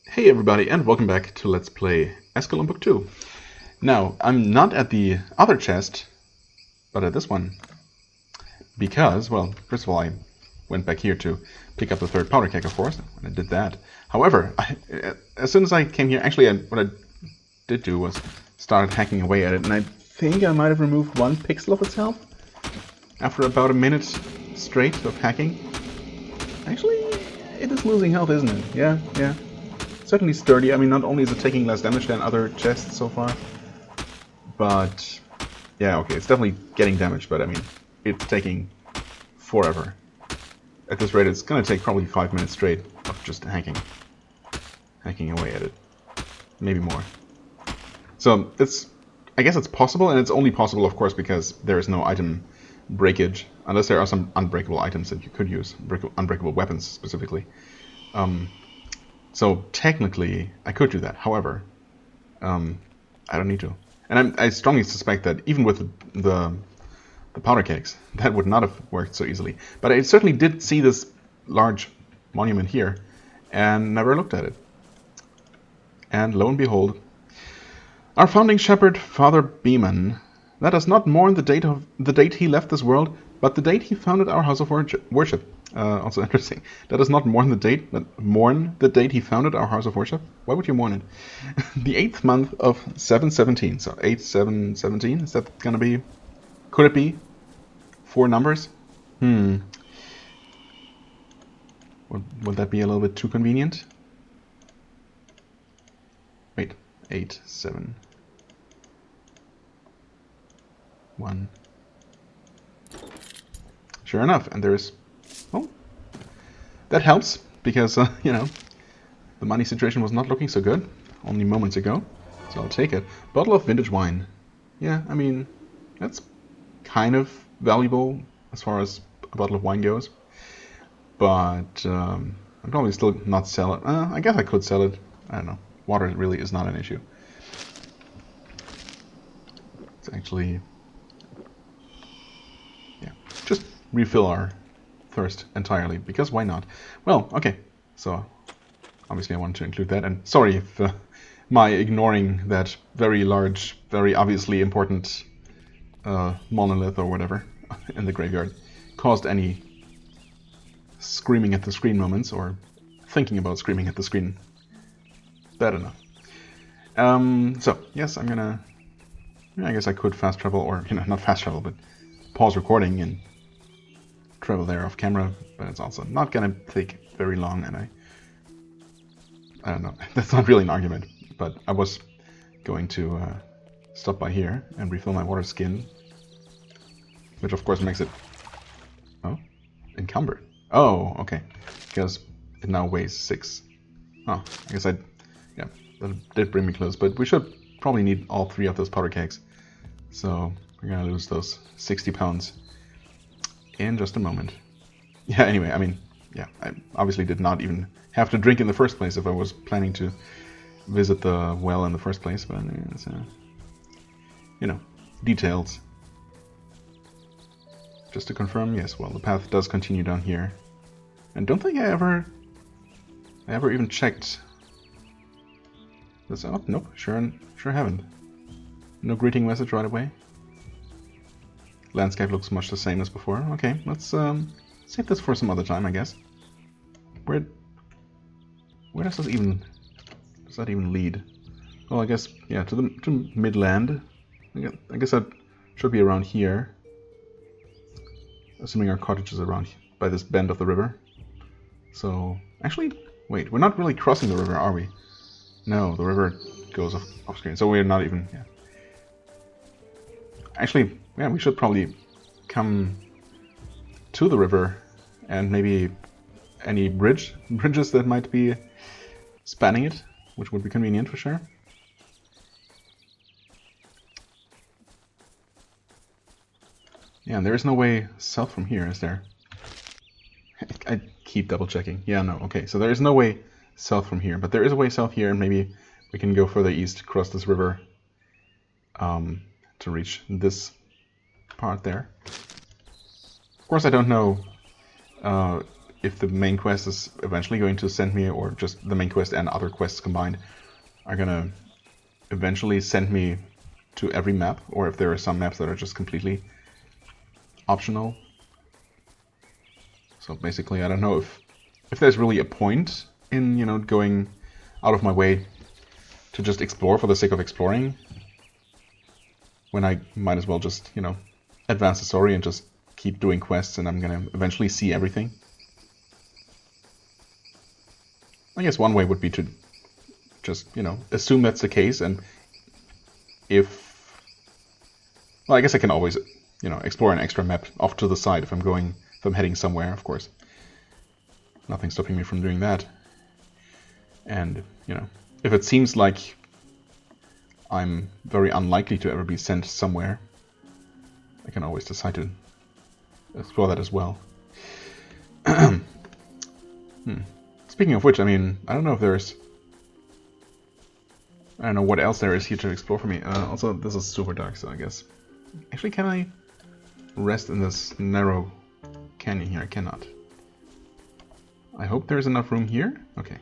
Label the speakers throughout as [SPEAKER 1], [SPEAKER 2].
[SPEAKER 1] Hey everybody, and welcome back to Let's Play Eschalon Book 2. Now, I'm not at the other chest, but at this one. Because, well, first of all, I went back here to pick up the third powder keg, of course, and I did that. However, as soon as I came here, actually, what I did do was started hacking away at it, and I think I might have removed one pixel of its health after about a minute straight of hacking. Actually, it is losing health, isn't it? Yeah. Certainly sturdy. I mean, not only is it taking less damage than other chests so far, but yeah, okay, it's definitely getting damage, but I mean, it's taking forever. At this rate, it's gonna take probably 5 minutes straight of just hacking away at it. Maybe more. So, I guess it's possible, and it's only possible, of course, because there is no item breakage, unless there are some unbreakable items that you could use, unbreakable weapons specifically. So technically, I could do that. However, I don't need to. And I strongly suspect that even with the powder kegs, that would not have worked so easily. But I certainly did see this large monument here, and never looked at it. And lo and behold, our founding shepherd, Father Beeman, let us not mourn the date he left this world, but the date he founded our house of worship. Also interesting. Let us not mourn the date he founded our house of worship. Why would you mourn it? The 8th month of 717. So 8717. Is that gonna be? Could it be 4 numbers? Would that be a little bit too convenient? Wait. 8, 7, 1. Sure enough, and there's... Oh, that helps, because, you know, the money situation was not looking so good only moments ago, so I'll take it. Bottle of vintage wine. Yeah, I mean, that's kind of valuable as far as a bottle of wine goes, but I'd probably still not sell it. I guess I could sell it. I don't know. Water really is not an issue. It's actually... yeah, just refill our thirst entirely, because why not? Well, okay, so obviously I wanted to include that, and sorry if my ignoring that very large, very obviously important monolith or whatever in the graveyard caused any screaming at the screen moments, or thinking about screaming at the screen. Bad enough. So, yes, I'm gonna... I guess I could fast travel, or, you know, not fast travel, but pause recording and travel there off camera, but it's also not gonna take very long, and I don't know, that's not really an argument, but I was going to stop by here and refill my water skin, which of course makes it, oh, encumbered. Oh, okay, because it now weighs 6. Oh, I guess yeah, that did bring me close, but we should probably need all 3 of those powder kegs, so we're gonna lose those 60 pounds in just a moment. Yeah, anyway, I mean, yeah, I obviously did not even have to drink in the first place if I was planning to visit the well in the first place, but it's, you know, details. Just to confirm, yes, well, the path does continue down here. And don't think I ever even checked this out. Nope, sure haven't. No greeting message right away. Landscape looks much the same as before. Okay, let's save this for some other time, I guess. Where does that even lead? Well, I guess, yeah, to Midland. I guess that should be around here, assuming our cottage is around by this bend of the river. So, actually, wait, we're not really crossing the river, are we? No, the river goes off screen, so we're not even... Yeah. Actually, yeah, we should probably come to the river, and maybe any bridges that might be spanning it, which would be convenient for sure. Yeah, and there is no way south from here, is there? I keep double checking. Yeah, no, okay, so there is no way south from here, but there is a way south here, and maybe we can go further east, across this river, to reach this part there. Of course, I don't know if the main quest is eventually going to send me, or just the main quest and other quests combined are gonna eventually send me to every map, or if there are some maps that are just completely optional. So basically, I don't know if there's really a point in, you know, going out of my way to just explore for the sake of exploring, when I might as well just, you know, advance the story and just keep doing quests, and I'm gonna eventually see everything. I guess one way would be to just, you know, assume that's the case, and well, I guess I can always, you know, explore an extra map off to the side if I'm heading somewhere, of course. Nothing stopping me from doing that. And, you know, if it seems like I'm very unlikely to ever be sent somewhere, I can always decide to explore that as well. Speaking of which, I mean, I don't know what else there is here to explore for me. Also, this is super dark, so I guess... Actually, can I rest in this narrow canyon here? I cannot. I hope there's enough room here. Okay.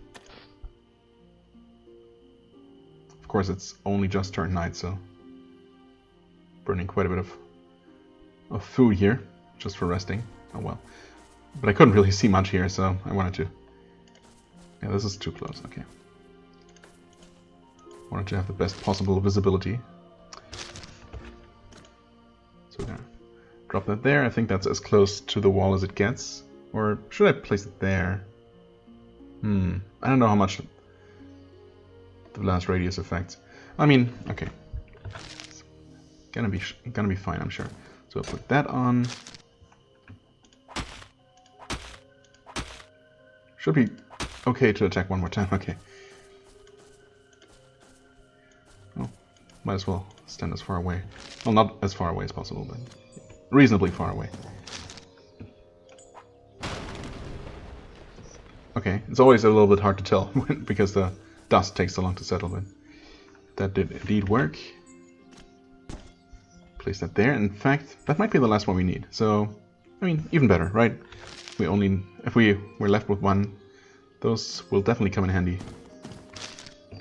[SPEAKER 1] Of course, it's only just turned night, so... burning quite a bit of food here, just for resting. Oh well. But I couldn't really see much here, so I wanted to... Yeah, this is too close, okay. Wanted to have the best possible visibility. So we're gonna drop that there. I think that's as close to the wall as it gets. Or should I place it there? I don't know how much the blast radius affects. I mean, okay. It's gonna be fine, I'm sure. So I'll put that on. Should be okay to attack one more time, okay. Oh, might as well stand as far away. Well, not as far away as possible, but reasonably far away. Okay, it's always a little bit hard to tell because the dust takes so long to settle, but that did indeed work. Place that there. In fact, that might be the last one we need. So, I mean, even better, right? If we were left with one, those will definitely come in handy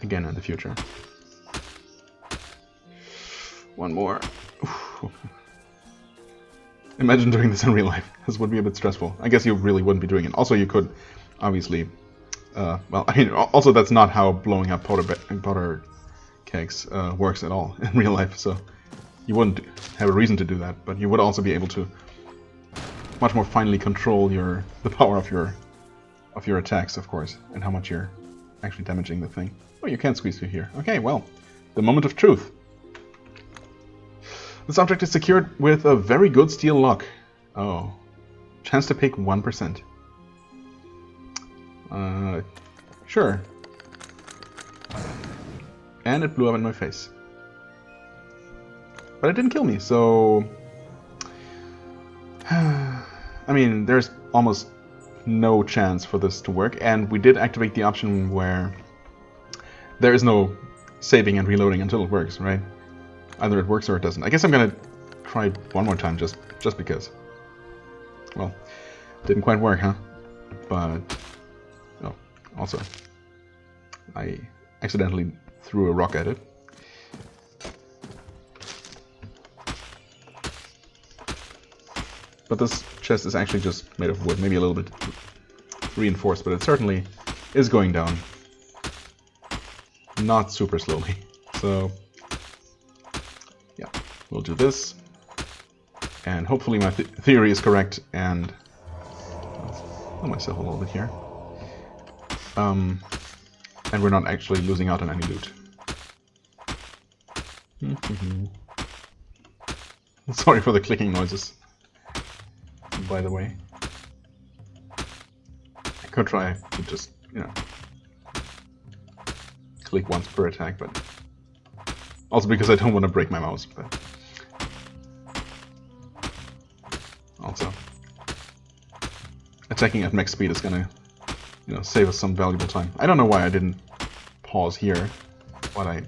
[SPEAKER 1] again in the future. One more. Imagine doing this in real life. This would be a bit stressful. I guess you really wouldn't be doing it. Also, you could, obviously... well, I mean, also that's not how blowing up powder kegs works at all in real life, so you wouldn't have a reason to do that, but you would also be able to much more finely control the power of your attacks, of course, and how much you're actually damaging the thing. Oh, you can't squeeze through here. Okay, well, the moment of truth. This object is secured with a very good steel lock. Oh. Chance to pick 1%. Sure. And it blew up in my face. But it didn't kill me, so... I mean, there's almost no chance for this to work, and we did activate the option where there is no saving and reloading until it works, right? Either it works or it doesn't. I guess I'm gonna try one more time just because. Well, didn't quite work, huh? But oh, also I accidentally threw a rock at it. But this chest is actually just made of wood, maybe a little bit reinforced, but it certainly is going down. Not super slowly. So yeah, we'll do this. And hopefully my theory is correct, and I'll heal myself a little bit here. And we're not actually losing out on any loot. Sorry for the clicking noises, by the way. I could try to just, you know, click once per attack, but also because I don't want to break my mouse. But also, attacking at max speed is gonna, you know, save us some valuable time. I don't know why I didn't pause here while I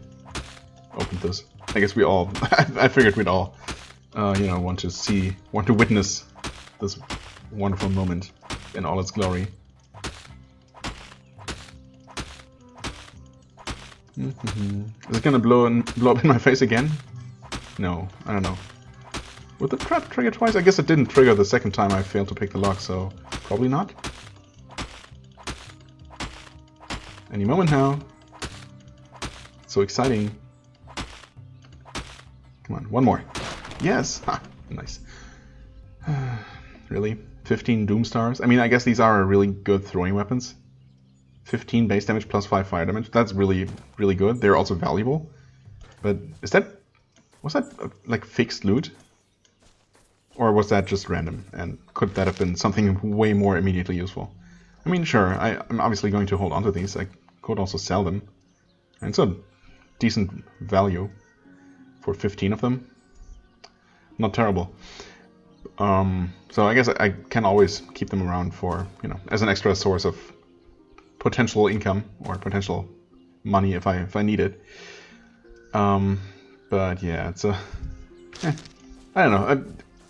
[SPEAKER 1] opened this. I guess we all, I figured we'd all, you know, want to witness this wonderful moment in all its glory. Is it gonna blow up in my face again? No, I don't know. Would the trap trigger twice? I guess it didn't trigger the second time I failed to pick the lock, so probably not. Any moment now. So exciting. Come on, one more. Yes! Ha! Nice. Really? 15 Doom Stars? I mean, I guess these are really good throwing weapons. 15 base damage plus 5 fire damage. That's really, really good. They're also valuable. But was that like fixed loot? Or was that just random? And could that have been something way more immediately useful? I mean, sure, I'm obviously going to hold on to these. I could also sell them. And it's a decent value for 15 of them. Not terrible. So I guess I can always keep them around for, you know, as an extra source of potential income or potential money if I need it. But yeah, it's I don't know.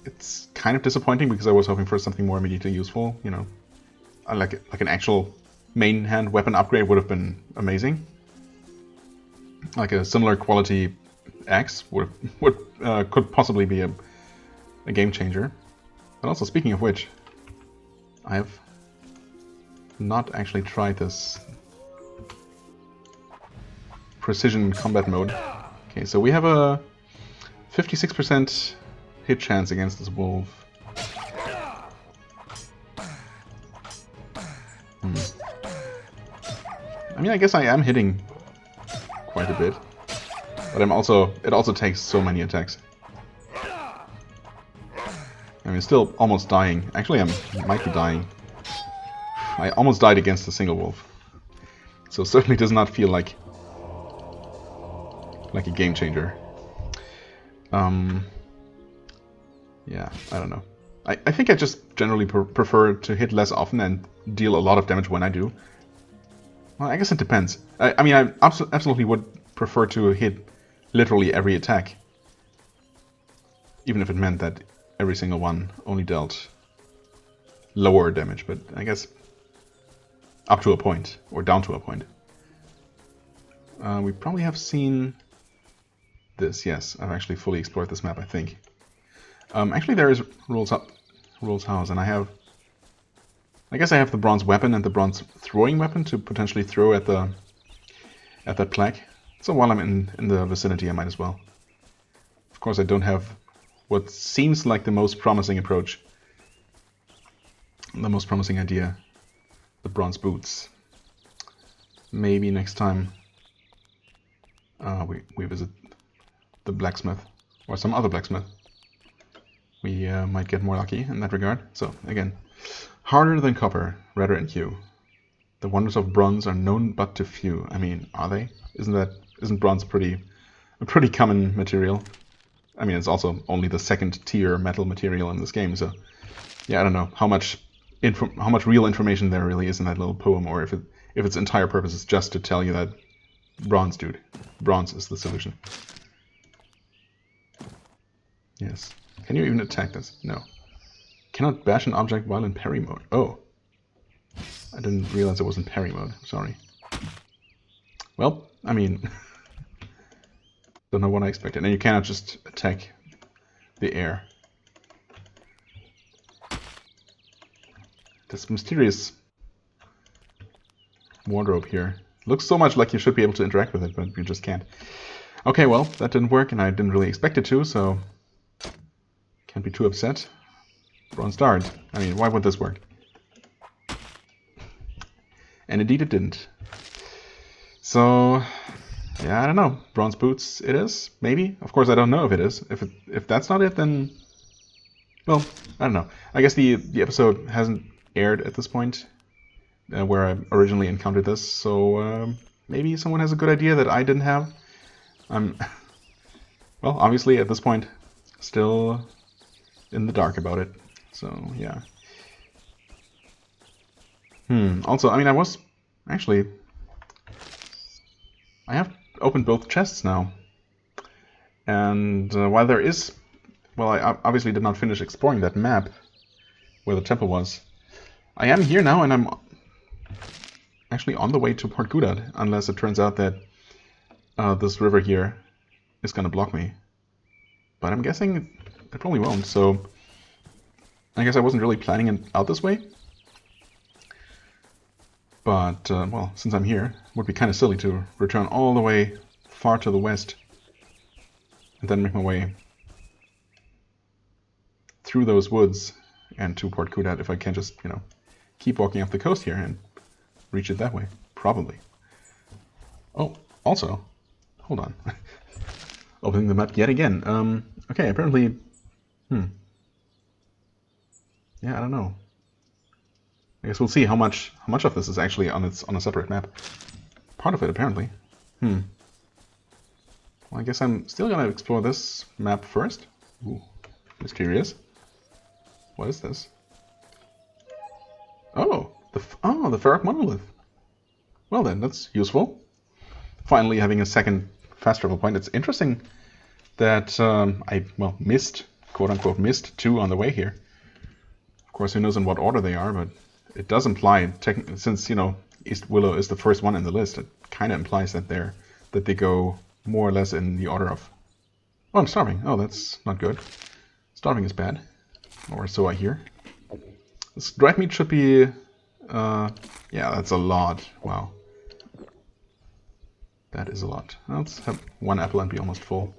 [SPEAKER 1] It's kind of disappointing because I was hoping for something more immediately useful. You know, like an actual main hand weapon upgrade would have been amazing. Like a similar quality axe could possibly be a game changer. But also, speaking of which, I have not actually tried this precision combat mode. Okay, so we have a 56% hit chance against this wolf. I mean, I guess I am hitting quite a bit, but it also takes so many attacks. I mean, still almost dying. Actually, I might be dying. I almost died against a single wolf. So it certainly does not feel like a game changer. Yeah, I don't know. I think I just generally prefer to hit less often and deal a lot of damage when I do. Well, I guess it depends. I mean, I absolutely would prefer to hit literally every attack. Even if it meant that every single one only dealt lower damage, but I guess up to a point, or down to a point. We probably have seen this, yes. I've actually fully explored this map, I think. Actually, there is Rule's House, and I guess I have the bronze weapon and the bronze throwing weapon to potentially throw at that plaque. So while I'm in the vicinity, I might as well. Of course, I don't have what seems like the most promising approach, the most promising idea, the bronze boots. Maybe next time we visit the blacksmith, or some other blacksmith. We might get more lucky in that regard. So, again, harder than copper, redder in hue. The wonders of bronze are known but to few. I mean, are they? Isn't bronze a pretty common material? I mean, it's also only the second tier metal material in this game, so yeah, I don't know how much real information there really is in that little poem, or if its entire purpose is just to tell you that bronze is the solution. Yes. Can you even attack this? No. Cannot bash an object while in parry mode. Oh. I didn't realize it was in parry mode. Sorry. Well, I mean, don't know what I expected. And you cannot just attack the air. This mysterious wardrobe here looks so much like you should be able to interact with it, but you just can't. Okay, well, that didn't work, and I didn't really expect it to, so can't be too upset. Bronze dart. I mean, why would this work? And indeed it didn't. So, yeah, I don't know. Bronze boots it is? Maybe? Of course I don't know if it is. If that's not it, then, well, I don't know. I guess the episode hasn't aired at this point, where I originally encountered this, so maybe someone has a good idea that I didn't have. I'm, well, obviously at this point, still in the dark about it. So, yeah. Also, I mean, I have opened both chests now. And while there is, well, I obviously did not finish exploring that map where the temple was. I am here now, and I'm actually on the way to Port Gudad, unless it turns out that this river here is going to block me. But I'm guessing it probably won't, so I guess I wasn't really planning it out this way. But, well, since I'm here, it would be kind of silly to return all the way far to the west and then make my way through those woods and to Port Gudad if I can just, you know, keep walking up the coast here and reach it that way. Probably. Oh, also, hold on. Opening the map yet again. Okay, apparently, yeah, I don't know. I guess we'll see how much of this is actually on a separate map. Part of it, apparently. Well, I guess I'm still gonna explore this map first. Ooh, mysterious. What is this? Oh, the Ferroc monolith. Well then, that's useful. Finally having a second fast travel point. It's interesting that I, well, missed, quote-unquote, missed 2 on the way here. Of course, who knows in what order they are, but it does imply, since, you know, East Willow is the first one in the list, it kind of implies that they go more or less in the order of... Oh, I'm starving. Oh, that's not good. Starving is bad. Or so I hear. This dried meat should be... yeah, that's a lot. Wow. That is a lot. Let's have 1 apple and be almost full.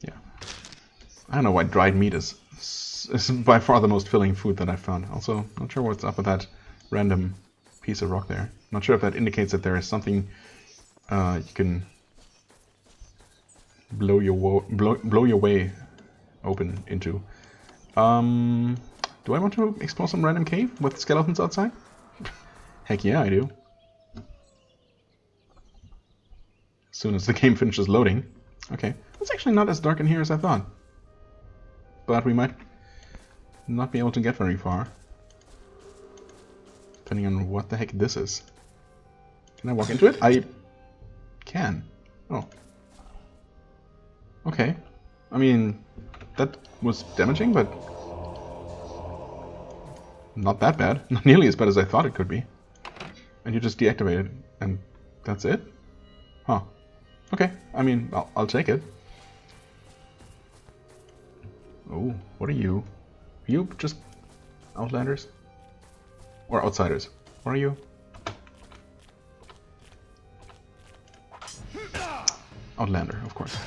[SPEAKER 1] Yeah. I don't know why dried meat is by far the most filling food that I've found. Also, not sure what's up with that random piece of rock there. Not sure if that indicates that there is something you can blow your way open into. Do I want to explore some random cave with skeletons outside? Heck yeah, I do. As soon as the game finishes loading. Okay, it's actually not as dark in here as I thought. But we might not be able to get very far. Depending on what the heck this is. Can I walk into it? I can. Oh. Okay. I mean, that was damaging, but not that bad. Not nearly as bad as I thought it could be. And you just deactivate it, and that's it? Huh. Okay, I mean, I'll take it. Oh, what are you? Are you just outlanders? Or outsiders? What are you? Outlander, of course.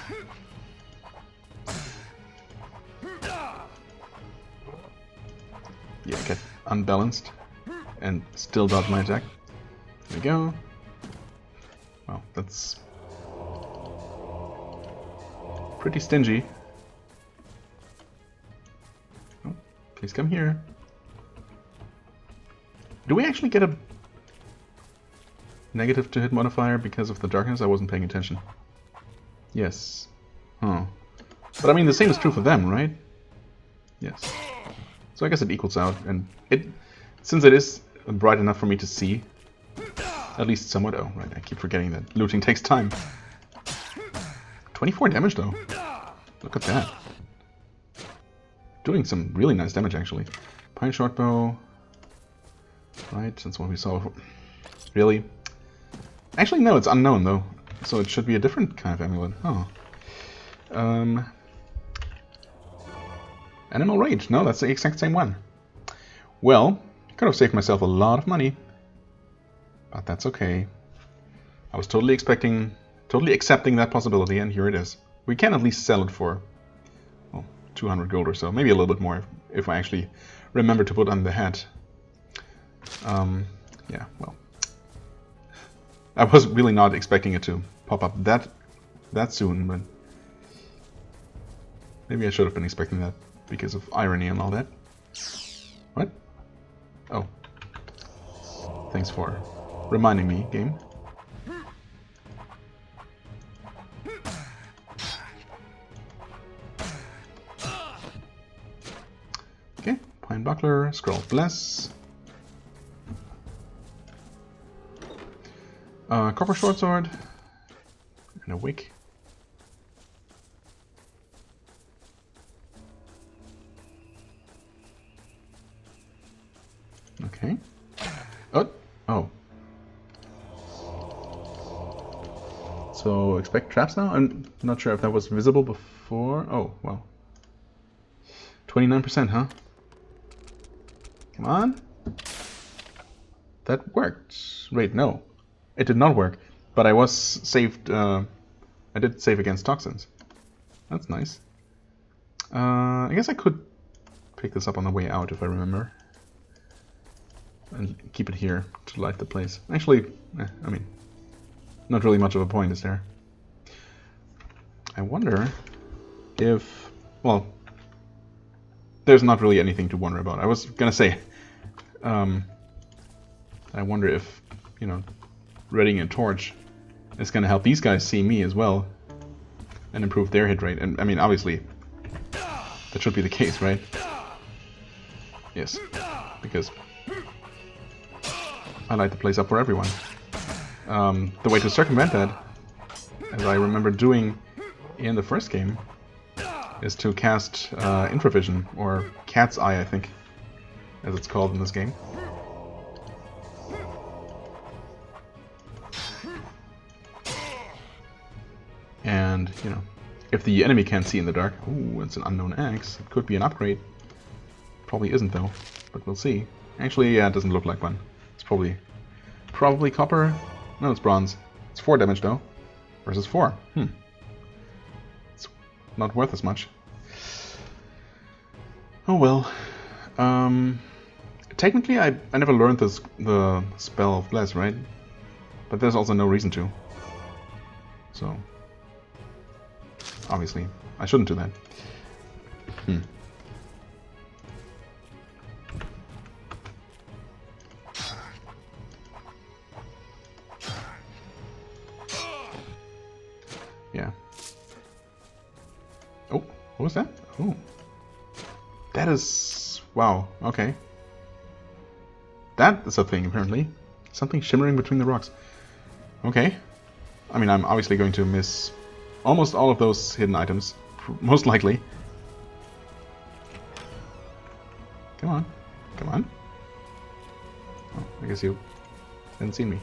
[SPEAKER 1] Yeah, get unbalanced and still dodge my attack. There we go. Well, that's pretty stingy. Oh, please come here. Do we actually get a negative to hit modifier because of the darkness? I wasn't paying attention. Yes. Oh. But I mean, the same is true for them, right? Yes. So I guess it equals out, and since it is bright enough for me to see, at least somewhat. Oh, right, I keep forgetting that looting takes time. 24 damage, though. Look at that. Doing some really nice damage, actually. Pine shortbow. Right, that's what we saw before. Really? Actually, no, it's unknown, though. So it should be a different kind of amulet. Oh. Animal Rage. No, that's the exact same one. Well, could have saved myself a lot of money. But that's okay. I was totally accepting that possibility, and here it is. We can at least sell it for, well, 200 gold or so. Maybe a little bit more if I actually remember to put on the hat. Yeah, well. I was really not expecting it to pop up that soon, but maybe I should have been expecting that because of irony and all that. What? Oh. Thanks for reminding me, game. Okay, Pine Buckler, Scroll of Bless. Copper Shortsword. And a wick. Oh, oh. So expect traps now? I'm not sure if that was visible before. Oh, well. 29%, huh? Come on. That worked. Wait, no. It did not work. But I was saved. I did save against toxins. That's nice. I guess I could pick this up on the way out if I remember. And keep it here to light the place. Actually, I mean, not really much of a point, is there? I wonder if... Well, there's not really anything to wonder about. I was gonna say... I wonder if, you know, readying a torch is gonna help these guys see me as well. And improve their hit rate. And, I mean, obviously, that should be the case, right? Yes. Because... I light the place up for everyone. The way to circumvent that, as I remember doing in the first game, is to cast infravision, or cat's eye, I think, as it's called in this game. And, you know, if the enemy can't see in the dark... Ooh, it's an unknown axe. It could be an upgrade. Probably isn't, though. But we'll see. Actually, yeah, it doesn't look like one. It's probably copper. No, it's bronze. It's 4 damage though, versus 4. It's not worth as much. Oh well. Technically, I never learned the spell of Bless, right? But there's also no reason to. So, obviously, I shouldn't do that. Yeah. Oh, what was that? Oh. That is... Wow, okay. That is a thing, apparently. Something shimmering between the rocks. Okay. I mean, I'm obviously going to miss almost all of those hidden items. Most likely. Come on. Come on. Oh, I guess you hadn't seen me.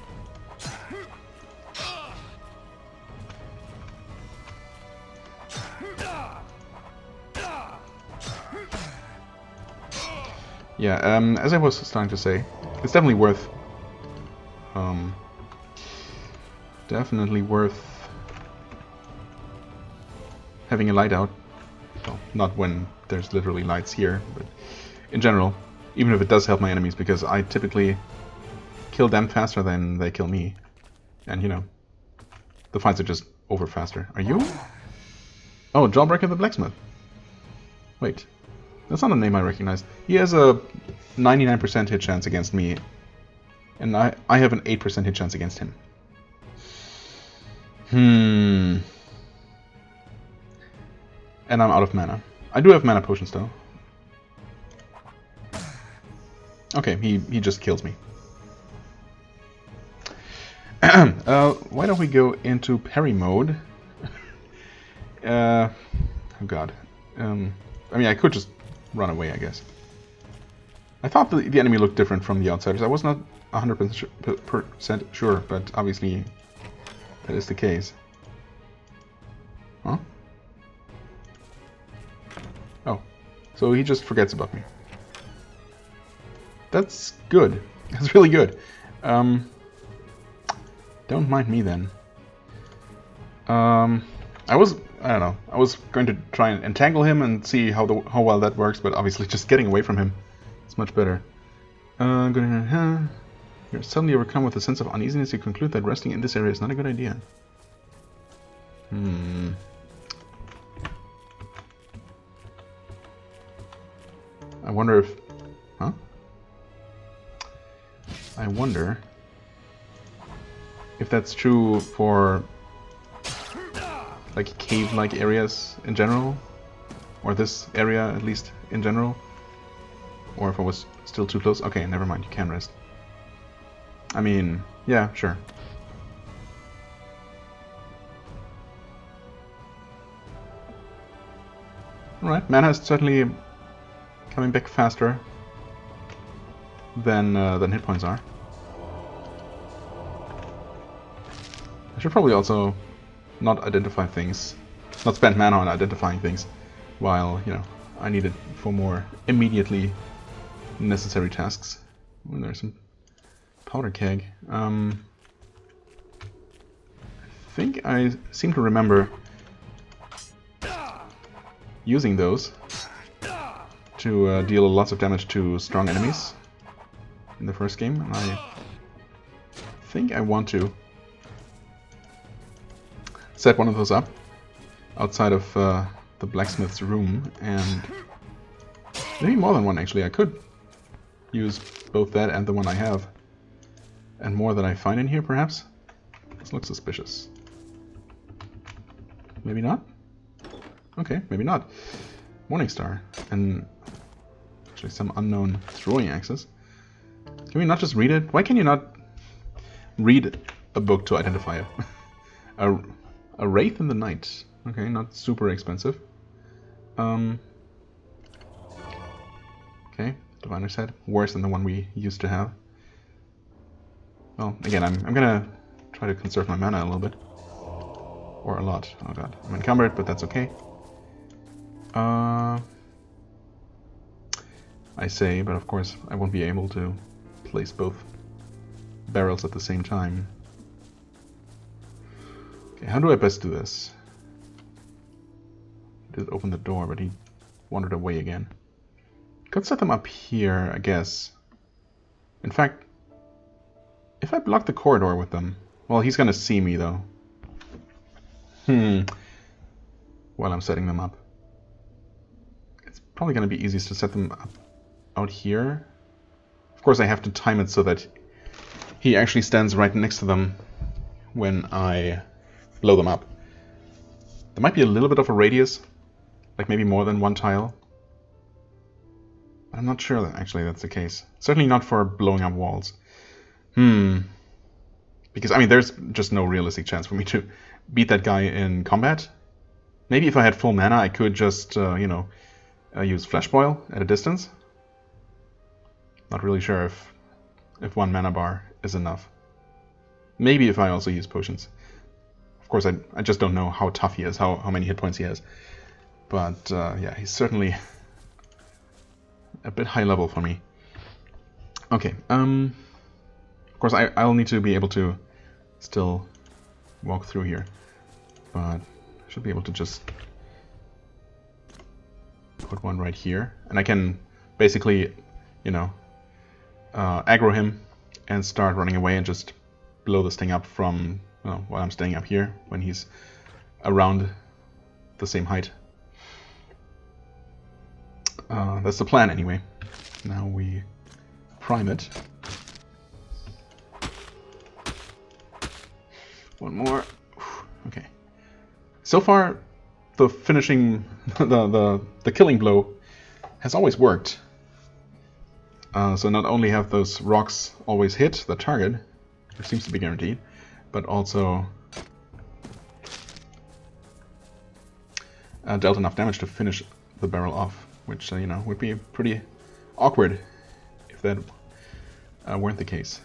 [SPEAKER 1] Yeah, as I was starting to say, it's definitely worth... having a light out. Well, not when there's literally lights here, but in general, even if it does help my enemies, because I typically kill them faster than they kill me. And, you know, the fights are just over faster. Are you? Oh, Jawbreaker the Blacksmith. Wait. That's not a name I recognize. He has a 99% hit chance against me, and I have an 8% hit chance against him. And I'm out of mana. I do have mana potions, though. Okay, he just kills me. Why don't we go into parry mode? Oh god. I mean, I could just run away, I guess. I thought the enemy looked different from the outsiders. I was not 100% sure, but obviously that is the case. Huh? Oh. So he just forgets about me. That's good. That's really good. Don't mind me then. I don't know. I was going to try and entangle him and see how well that works, but obviously just getting away from him is much better. You're suddenly overcome with a sense of uneasiness. You conclude that resting in this area is not a good idea. I wonder if... Huh? I wonder if that's true for like cave-like areas in general, or this area at least in general, or if I was still too close. Okay, never mind, you can rest. I mean, yeah, sure. Alright, mana is certainly coming back faster than hit points are. I should probably also not identify things, not spend mana on identifying things, while, you know, I need it for more immediately necessary tasks. Oh, there's some powder keg. I think I seem to remember using those to deal lots of damage to strong enemies in the first game, and I think I want to set one of those up outside of the blacksmith's room, and maybe more than one actually. I could use both that and the one I have, and more that I find in here perhaps. This looks suspicious. Maybe not? Okay, maybe not. Morningstar, and actually some unknown throwing axes. Can we not just read it? Why can you not read a book to identify it? A wraith in the night. Okay, not super expensive. Okay, Diviner's Head. Worse than the one we used to have. Well, again, I'm gonna try to conserve my mana a little bit. Or a lot. Oh god. I'm encumbered, but that's okay. I say, but of course I won't be able to place both barrels at the same time. Okay, how do I best do this? He did open the door, but he wandered away again. Could set them up here, I guess. In fact, if I block the corridor with them... Well, he's gonna see me, though. While I'm setting them up. It's probably gonna be easiest to set them up out here. Of course, I have to time it so that he actually stands right next to them when I blow them up. There might be a little bit of a radius, like maybe more than one tile. I'm not sure that actually that's the case. Certainly not for blowing up walls. Because, I mean, there's just no realistic chance for me to beat that guy in combat. Maybe if I had full mana, I could just, you know, use Flash Boil at a distance. Not really sure if one mana bar is enough. Maybe if I also use potions. Of course, I just don't know how tough he is, how many hit points he has. But, yeah, he's certainly a bit high level for me. Okay, of course, I'll need to be able to still walk through here. But I should be able to just put one right here. And I can basically, you know, aggro him and start running away and just blow this thing up from, well, while I'm staying up here when he's around the same height. That's the plan anyway. Now we prime it. One more. Okay. So far, the finishing, the killing blow has always worked. So not only have those rocks always hit the target, which seems to be guaranteed, but also dealt enough damage to finish the barrel off, which, you know, would be pretty awkward if that weren't the case.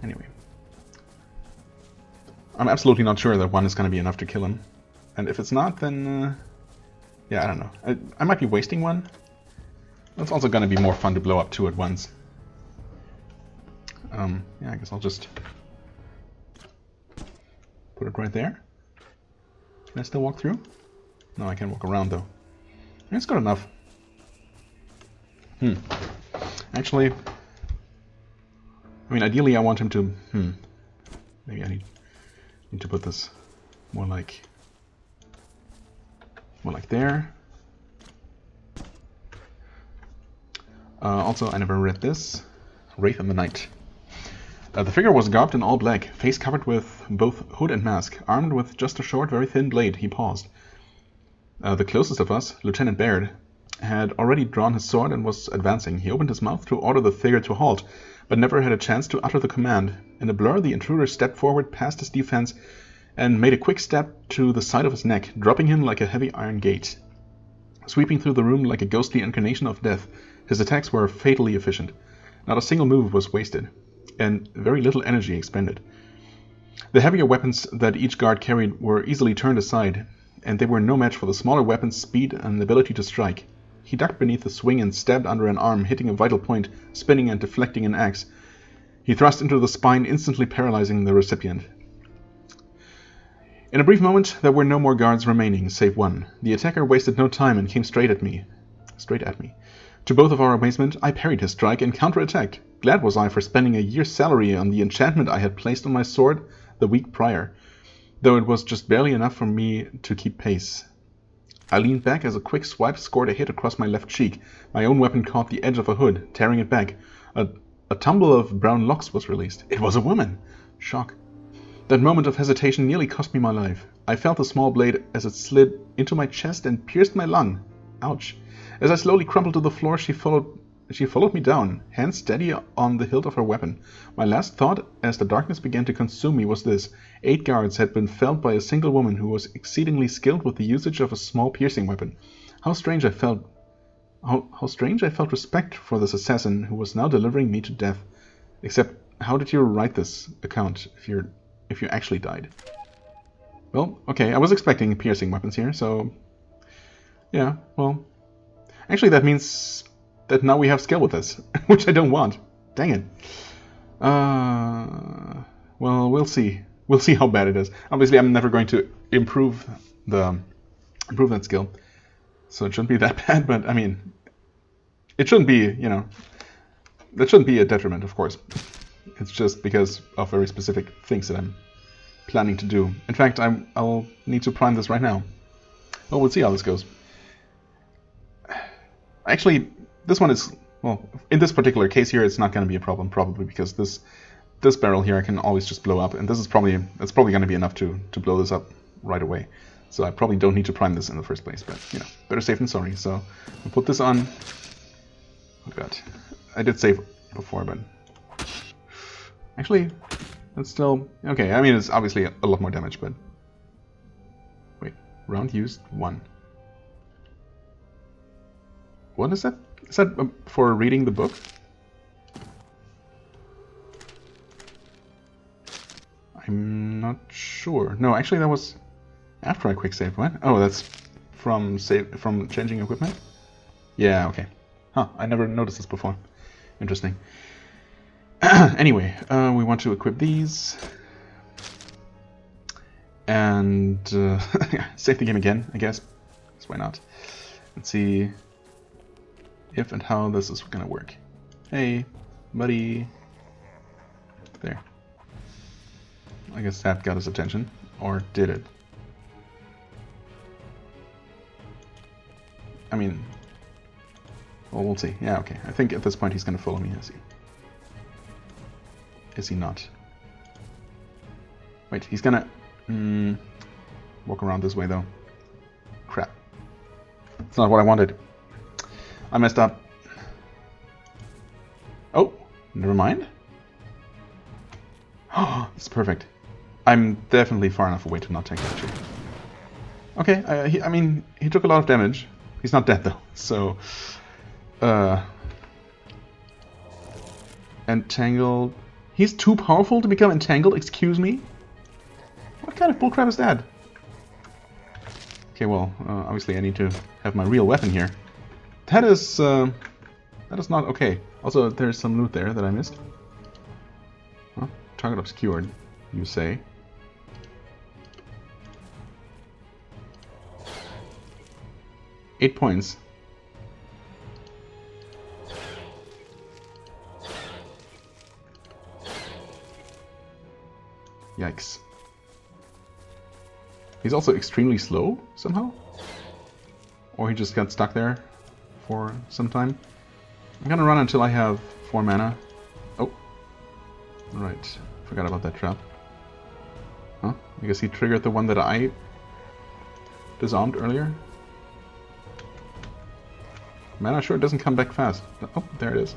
[SPEAKER 1] Anyway. I'm absolutely not sure that one is going to be enough to kill him. And if it's not, then... yeah, I don't know. I might be wasting one. It's also going to be more fun to blow up two at once. Yeah, I guess I'll just put it right there. Can I still walk through? No, I can walk around, though. That's good enough. Actually... I mean, ideally I want him to... Maybe I need to put this more like there. Also, I never read this. Wraith in the Night. The figure was garbed in all black, face covered with both hood and mask. Armed with just a short, very thin blade, he paused. The closest of us, Lieutenant Baird, had already drawn his sword and was advancing. He opened his mouth to order the figure to halt, but never had a chance to utter the command. In a blur, the intruder stepped forward past his defense and made a quick step to the side of his neck, dropping him like a heavy iron gate. Sweeping through the room like a ghostly incarnation of death, his attacks were fatally efficient. Not a single move was wasted, and very little energy expended. The heavier weapons that each guard carried were easily turned aside, and they were no match for the smaller weapon's speed and ability to strike. He ducked beneath the swing and stabbed under an arm, hitting a vital point, spinning and deflecting an axe. He thrust into the spine, instantly paralyzing the recipient. In a brief moment, there were no more guards remaining, save one. The attacker wasted no time and came straight at me. To both of our amazement, I parried his strike and counterattacked. Glad was I for spending a year's salary on the enchantment I had placed on my sword the week prior, though it was just barely enough for me to keep pace. I leaned back as a quick swipe scored a hit across my left cheek. My own weapon caught the edge of a hood, tearing it back. A tumble of brown locks was released. It was a woman! Shock. That moment of hesitation nearly cost me my life. I felt the small blade as it slid into my chest and pierced my lung. Ouch. As I slowly crumpled to the floor, she followed me down, hands steady on the hilt of her weapon. My last thought, as the darkness began to consume me, was this. 8 guards had been felled by a single woman who was exceedingly skilled with the usage of a small piercing weapon. How strange I felt respect for this assassin who was now delivering me to death. Except, how did you write this account if you actually died? Well, okay, I was expecting piercing weapons here, so... yeah, well... actually, that means that now we have skill with this, which I don't want. Dang it. Well, we'll see. We'll see how bad it is. Obviously, I'm never going to improve that skill, so it shouldn't be that bad. But I mean, it shouldn't be, that shouldn't be a detriment, of course. It's just because of very specific things that I'm planning to do. In fact, I'll need to prime this right now. Well, we'll see how this goes. Actually, this one is, well, in this particular case here, it's not going to be a problem, probably because this barrel here I can always just blow up, and it's probably going to be enough to blow this up right away. So I probably don't need to prime this in the first place, but, better safe than sorry. So I'll put this on. Oh god, I did save before, but actually, that's still, okay, I mean, it's obviously a lot more damage, but wait, round used 1. What is that? Is that for reading the book? I'm not sure. No, actually that was after I quick saved. What? Oh, that's from changing equipment? Yeah, okay. Huh, I never noticed this before. Interesting. Anyway, we want to equip these. And save the game again, I guess. So why not? Let's see if and how this is gonna work. Hey, buddy. There. I guess that got his attention. Or did it? I mean, well, we'll see. Yeah, okay. I think at this point he's gonna follow me, is he not? Wait, he's gonna walk around this way though. Crap. It's not what I wanted. I messed up. Oh, never mind. Oh, it's perfect. I'm definitely far enough away to not take that shit. Okay, I mean, he took a lot of damage. He's not dead though, so... entangled... He's too powerful to become entangled? Excuse me? What kind of bullcrap is that? Okay, well, obviously I need to have my real weapon here. That is not okay. Also, there's some loot there that I missed. Huh? Target obscured, you say? Eight points. Yikes. He's also extremely slow, somehow? Or he just got stuck there for some time. I'm gonna run until I have 4 mana. Oh. Right. Forgot about that trap. Huh? I guess he triggered the one that I disarmed earlier. Mana sure doesn't come back fast. Oh, there it is.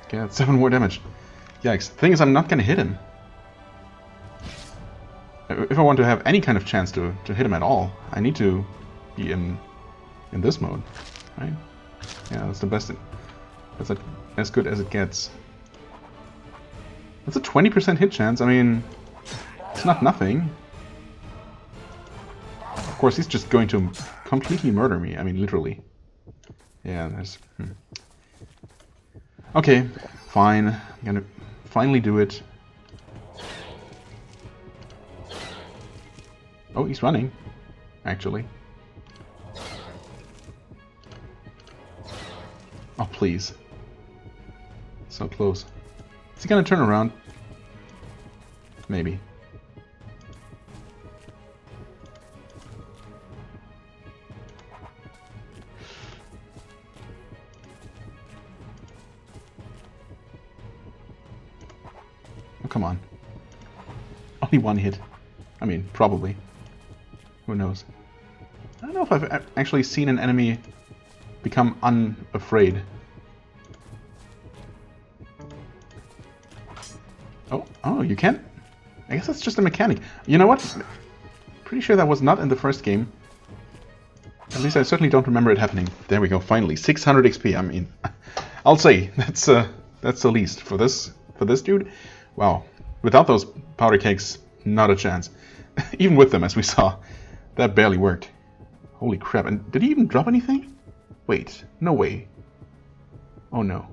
[SPEAKER 1] Okay, that's 7 more damage. Yikes. The thing is, I'm not gonna hit him. If I want to have any kind of chance to hit him at all, I need to be in this mode, right? Yeah, that's the best. That's as good as it gets. That's a 20% hit chance. I mean, it's not nothing. Of course, he's just going to completely murder me. I mean, literally. Yeah, there's... Okay, fine. I'm gonna finally do it. Oh, he's running, actually. Oh, please. So close. Is he gonna turn around? Maybe. Oh, come on. Only one hit. I mean, probably. Who knows? I don't know if I've actually seen an enemy become unafraid. Oh, you can? I guess that's just a mechanic. You know what? Pretty sure that was not in the first game. At least I certainly don't remember it happening. There we go, finally. 600 XP. I mean, I'll say that's the least for this dude. Wow. Without those powder cakes, not a chance. Even with them, as we saw, that barely worked. Holy crap. And did he even drop anything? Wait, no way. Oh no.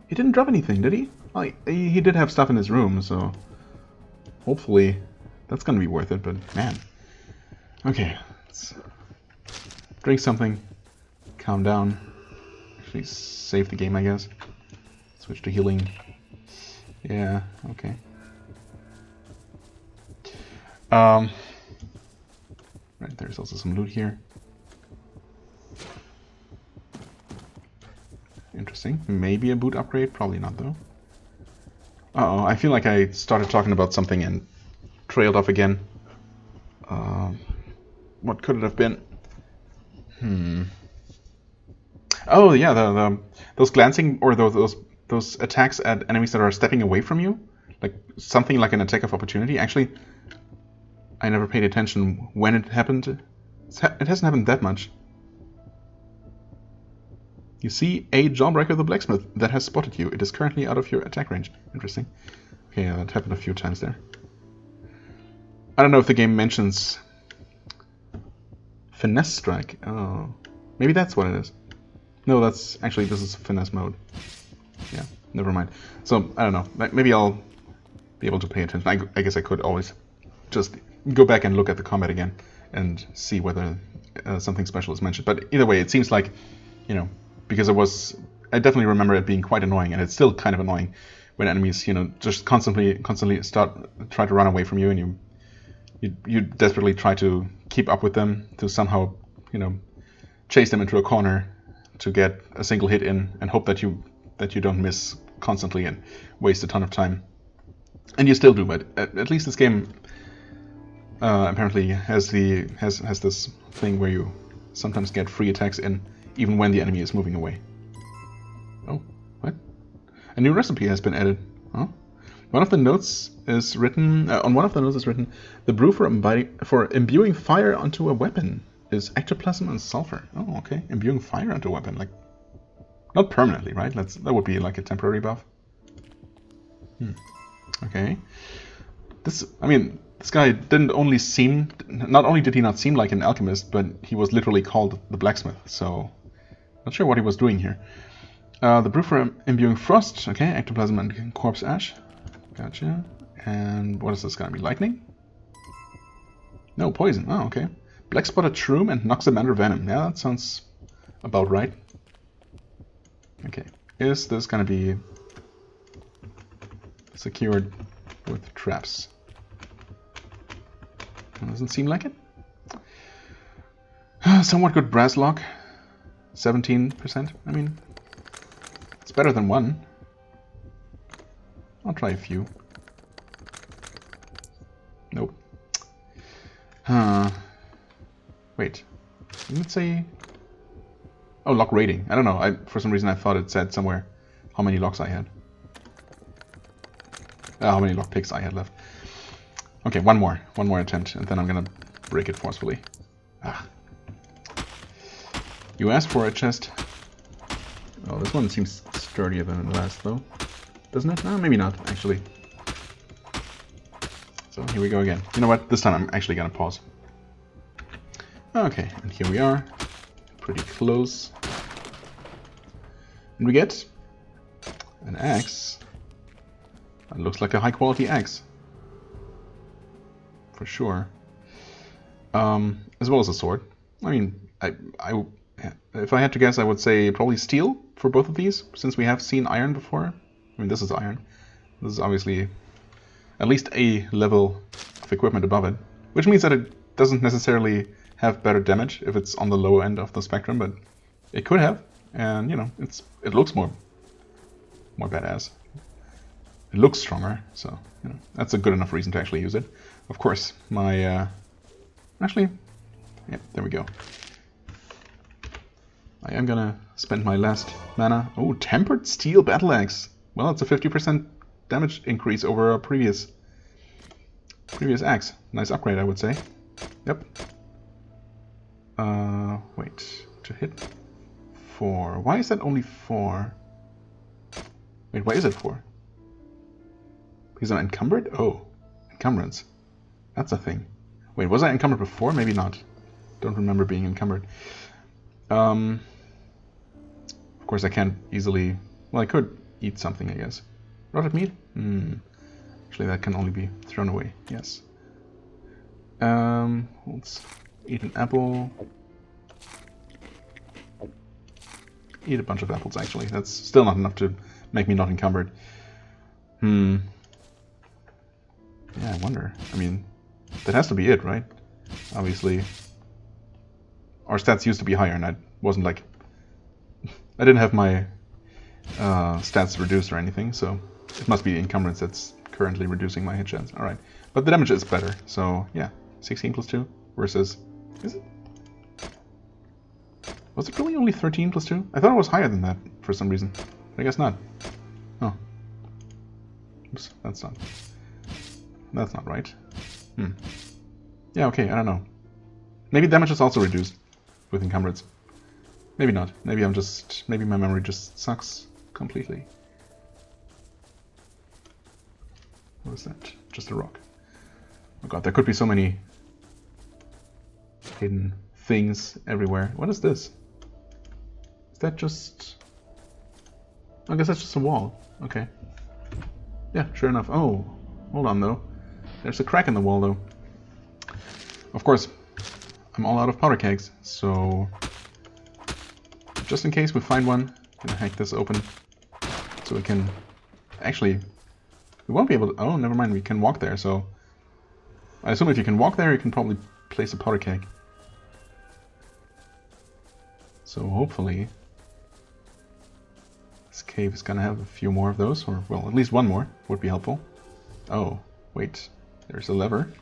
[SPEAKER 1] He didn't drop anything, did he? Well, he did have stuff in his room, so hopefully that's gonna be worth it, but man. Okay, let's drink something, calm down, actually save the game, I guess. Switch to healing. Yeah, okay. Right, there's also some loot here. Interesting. Maybe a boot upgrade, probably not though. Uh-oh, I feel like I started talking about something and trailed off again. What could it have been? Oh yeah, those glancing or those attacks at enemies that are stepping away from you, like something like an attack of opportunity. Actually, I never paid attention when it happened. It hasn't happened that much. You see a Jawbreaker the Blacksmith that has spotted you. It is currently out of your attack range. Interesting. Okay, yeah, that happened a few times there. I don't know if the game mentions Finesse Strike. Oh, maybe that's what it is. No, that's actually, this is Finesse mode. Yeah, never mind. So, I don't know. Maybe I'll be able to pay attention. I guess I could always just go back and look at the combat again and see whether something special is mentioned. But either way, it seems like, you know, because I definitely remember it being quite annoying, and it's still kind of annoying when enemies, you know, just constantly try to run away from you, and you desperately try to keep up with them to somehow, you know, chase them into a corner to get a single hit in, and hope that you don't miss constantly and waste a ton of time. And you still do, but at least this game apparently has this thing where you sometimes get free attacks in, even when the enemy is moving away. Oh, what? A new recipe has been added. Huh? One of the notes is written. On one of the notes is written, the brew for imbuing fire onto a weapon is ectoplasm and sulfur. Oh, okay. Imbuing fire onto a weapon, like not permanently, right? That would be like a temporary buff. Okay. This guy not only did he not seem like an alchemist, but he was literally called the Blacksmith, so not sure what he was doing here. The brew for imbuing frost, okay, ectoplasm and corpse ash. Gotcha. And what is this gonna be? Lightning? No, poison. Oh, okay. Black spotted shroom and noxamander venom. Yeah, that sounds about right. Okay. Is this gonna be secured with traps? Doesn't seem like it. Somewhat good brass lock. 17%. I mean, it's better than one. I'll try a few. Nope. Wait. Didn't it say... Oh, lock rating. I don't know. For some reason I thought it said somewhere how many locks I had. How many lock picks I had left. Okay, one more attempt, and then I'm gonna break it forcefully. Ah. You asked for a chest. Oh, this one seems sturdier than the last, though. Doesn't it? No, maybe not, actually. So here we go again. You know what? This time I'm actually gonna pause. Okay, and here we are. Pretty close. And we get an axe. That looks like a high quality axe. For sure. As well as a sword. I mean, if I had to guess, I would say probably steel for both of these, since we have seen iron before. I mean, this is iron. This is obviously at least a level of equipment above it, which means that it doesn't necessarily have better damage if it's on the low end of the spectrum, but it could have, and you know, it looks more badass. It looks stronger, so you know, that's a good enough reason to actually use it. Of course, my actually, yeah, there we go. I am gonna spend my last mana. Oh, tempered steel battle axe. Well, it's a 50% damage increase over a previous axe. Nice upgrade, I would say. Yep. Wait, to hit 4. Why is that only 4? Wait, why is it 4? Because I'm encumbered? Oh, encumbrance. That's a thing. Wait, was I encumbered before? Maybe not. Don't remember being encumbered. Of course I can't easily... Well, I could eat something, I guess. Rotted meat? Actually, that can only be thrown away. Yes. Let's eat an apple. Eat a bunch of apples, actually. That's still not enough to make me not encumbered. Yeah, I wonder. I mean, that has to be it, right? Obviously. Our stats used to be higher, and I wasn't like... I didn't have my stats reduced or anything, so it must be the encumbrance that's currently reducing my hit chance. Alright. But the damage is better, so yeah. 16 plus 2 versus... Is it? Was it really only 13 plus 2? I thought it was higher than that for some reason. I guess not. Oh. Oops, that's not right. Yeah, okay, I don't know. Maybe damage is also reduced with encumbrance. Maybe not. Maybe my memory just sucks completely. What is that? Just a rock. Oh god, there could be so many hidden things everywhere. What is this? Is that just... I guess that's just a wall. Okay. Yeah, sure enough. Oh, hold on though. There's a crack in the wall though. Of course, I'm all out of powder kegs, so just in case we find one, I'm gonna hack this open so we can... Actually, we won't be able to... Oh, never mind, we can walk there, so... I assume if you can walk there, you can probably place a powder keg. So hopefully this cave is gonna have a few more of those, or well, at least one more would be helpful. Oh, wait, there's a lever.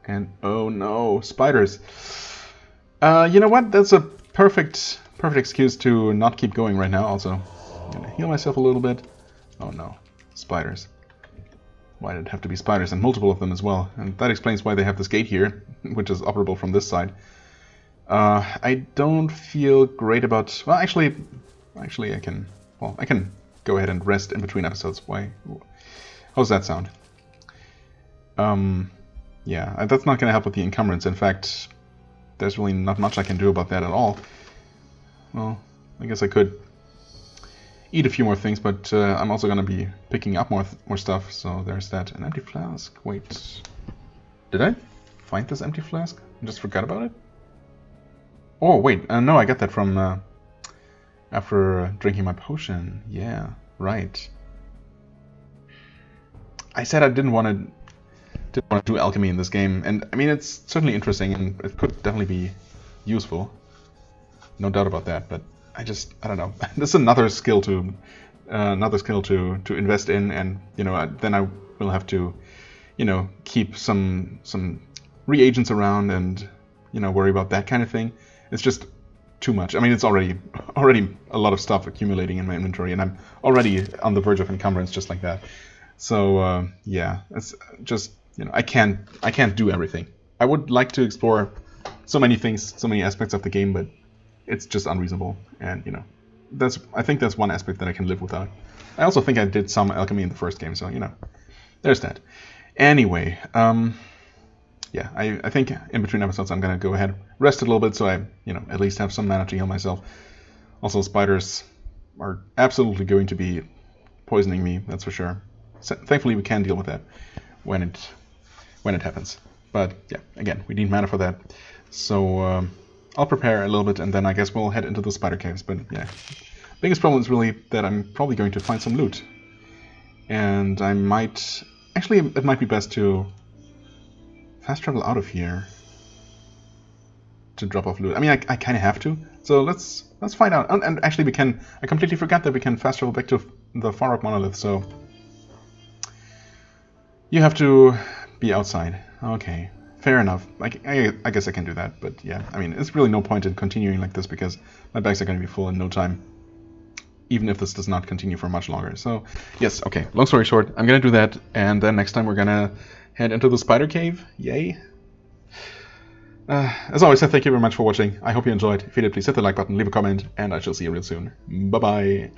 [SPEAKER 1] And oh no, spiders. You know what? That's a perfect excuse to not keep going right now. Also, I'm gonna heal myself a little bit. Oh no, spiders. Why did it have to be spiders, and multiple of them as well? And that explains why they have this gate here, which is operable from this side. I don't feel great about... Well, actually I can... Well, I can go ahead and rest in between episodes. Why? How's that sound? Yeah, that's not going to help with the encumbrance. In fact, there's really not much I can do about that at all. Well, I guess I could eat a few more things, but I'm also going to be picking up more stuff, so there's that. An empty flask. Wait. Did I find this empty flask? I just forgot about it? Oh, wait. No, I got that from after drinking my potion. Yeah, right. I said I didn't want to do alchemy in this game, and I mean, it's certainly interesting, and it could definitely be useful. No doubt about that, but I don't know. This is another skill to invest in, and you know, then I will have to, you know, keep some reagents around, and you know, worry about that kind of thing. It's just too much. I mean, it's already a lot of stuff accumulating in my inventory, and I'm already on the verge of encumbrance just like that. So yeah, it's just, you know, I can't do everything. I would like to explore so many things, so many aspects of the game, but it's just unreasonable, and you know, I think that's one aspect that I can live without. I also think I did some alchemy in the first game, so you know, there's that. Anyway, yeah, I think in between episodes I'm gonna go ahead, rest a little bit, so I, you know, at least have some mana to heal myself. Also, spiders are absolutely going to be poisoning me, that's for sure. So, thankfully, we can deal with that when it happens. But yeah, again, we need mana for that. So I'll prepare a little bit, and then I guess we'll head into the spider caves. But yeah, biggest problem is really that I'm probably going to find some loot, and I might actually, it might be best to fast travel out of here to drop off loot. I mean, I kind of have to. So let's find out. And actually, we can. I completely forgot that we can fast travel back to the Far Rock Monolith. So you have to be outside. Okay, fair enough. I guess I can do that. But yeah, I mean, it's really no point in continuing like this because my bags are going to be full in no time. Even if this does not continue for much longer. So yes, okay. Long story short, I'm gonna do that, and then next time we're gonna head into the spider cave. Yay! As always, thank you very much for watching. I hope you enjoyed. If you did, please hit the like button, leave a comment, and I shall see you real soon. Bye-bye.